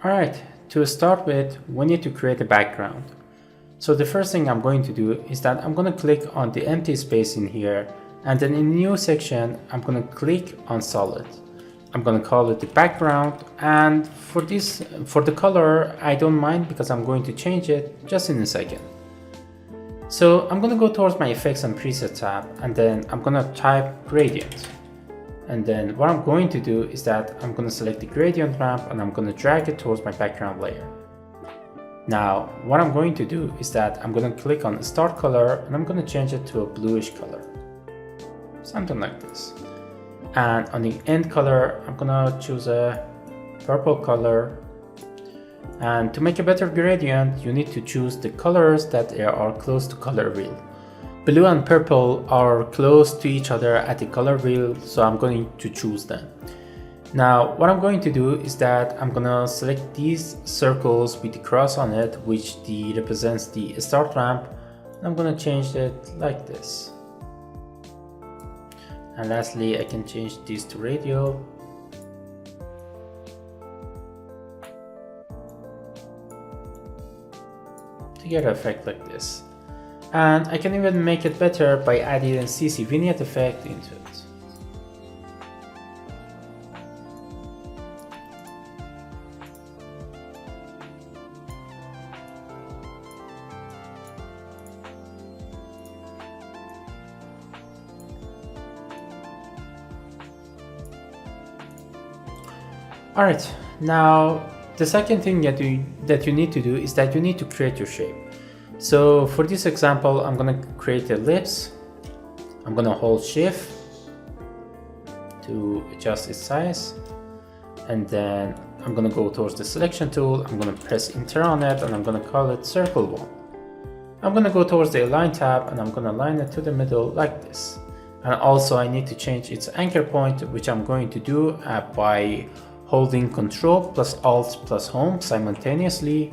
Alright, to start with, we need to create a background. So the first thing I'm going to do is that I'm going to click on the empty space in here, and then in new section, I'm going to click on solid. I'm going to call it the background, and for the color, I don't mind because I'm going to change it just in a second. So I'm going to go towards my effects and preset tab, and then I'm going to type gradient. And then what I'm going to do is that I'm going to select the gradient ramp and I'm going to drag it towards my background layer. Now, what I'm going to do is that I'm going to click on start color and I'm going to change it to a bluish color. Something like this. And on the end color, I'm going to choose a purple color. And to make a better gradient, you need to choose the colors that are close to color wheel. Blue and purple are close to each other at the color wheel, so I'm going to choose them. Now, what I'm going to do is that I'm going to select these circles with the cross on it, which represents the start ramp, and I'm going to change it like this. And lastly, I can change this to radial. To get an effect like this. And I can even make it better by adding a CC vignette effect into it. Alright, now the second thing that you need to do is that you need to create your shape. So for this example, I'm going to create an ellipse. I'm going to hold shift to adjust its size. And then I'm going to go towards the selection tool. I'm going to press enter on it and I'm going to call it circle 1. I'm going to go towards the align tab and I'm going to align it to the middle like this. And also I need to change its anchor point, which I'm going to do by holding Ctrl plus Alt plus Home simultaneously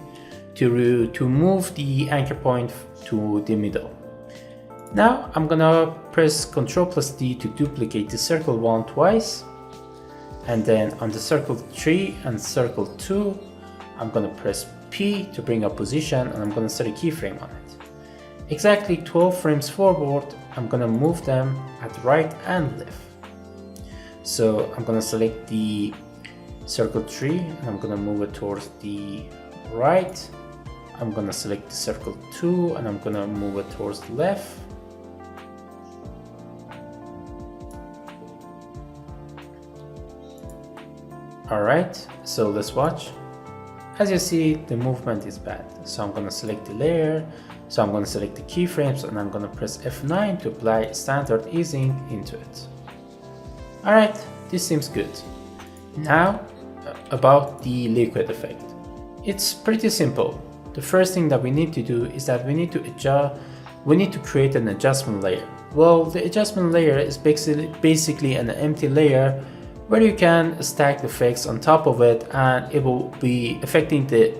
to move the anchor point to the middle. Now I'm gonna press Ctrl plus D to duplicate the circle 1 twice, and then on the circle 3 and circle 2 I'm gonna press P to bring up position and I'm gonna set a keyframe on it. Exactly 12 frames forward, I'm gonna move them at right and left. So I'm gonna select the circle 3 and I'm gonna move it towards the right. I'm gonna select the circle 2 and I'm gonna move it towards the left. Alright, so let's watch. As you see, the movement is bad. So I'm gonna select the layer. So I'm gonna select the keyframes and I'm gonna press F9 to apply standard easing into it. Alright, this seems good. Now, about the liquid effect. It's pretty simple. The first thing that we need to do is that we need to create an adjustment layer. Well, the adjustment layer is basically an empty layer where you can stack effects on top of it and it will be affecting the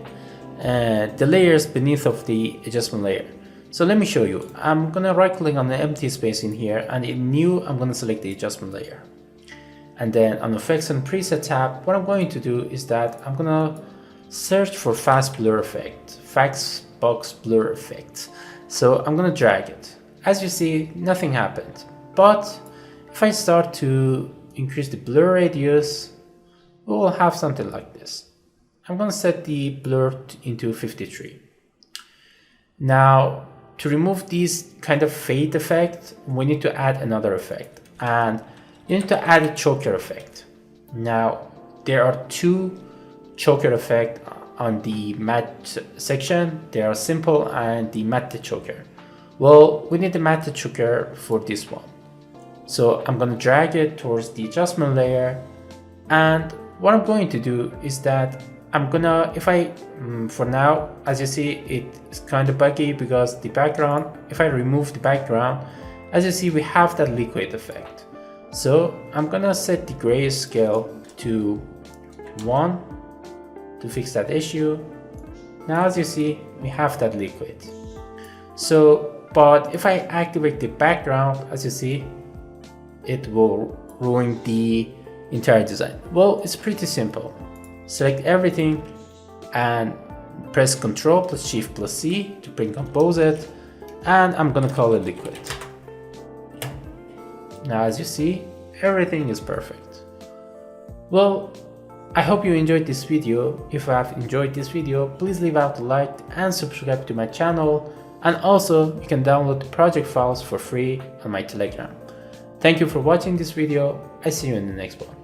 layers beneath of the adjustment layer. So let me show you. I'm gonna right click on the empty space in here and in new I'm gonna select the adjustment layer. And then on effects and preset tab, what I'm going to do is that I'm gonna search for fast blur effect, fast box blur effect. So I'm gonna drag it. As you see, nothing happened. But if I start to increase the blur radius, we will have something like this. I'm gonna set the blur into 53. Now, to remove this kind of fade effect, we need to add another effect. And you need to add a choker effect. Now, there are two choker effects on the matte section. They are simple and the matte choker. Well, we need the matte choker for this one. So I'm going to drag it towards the adjustment layer. And what I'm going to do is that I'm gonna, for now, as you see, it's kind of buggy because the background, if I remove the background, as you see, we have that liquid effect. So I'm gonna set the grayscale to 1 to fix that issue. Now as you see, we have that liquid. So, but if I activate the background, as you see, it will ruin the entire design. Well, it's pretty simple. Select everything, and press Ctrl plus Shift plus C to print composite, and I'm gonna call it liquid. Now as you see, everything is perfect. Well, I hope you enjoyed this video. If you have enjoyed this video, please leave out a like and subscribe to my channel, and also you can download the project files for free on my Telegram. Thank you for watching this video. I see you in the next one.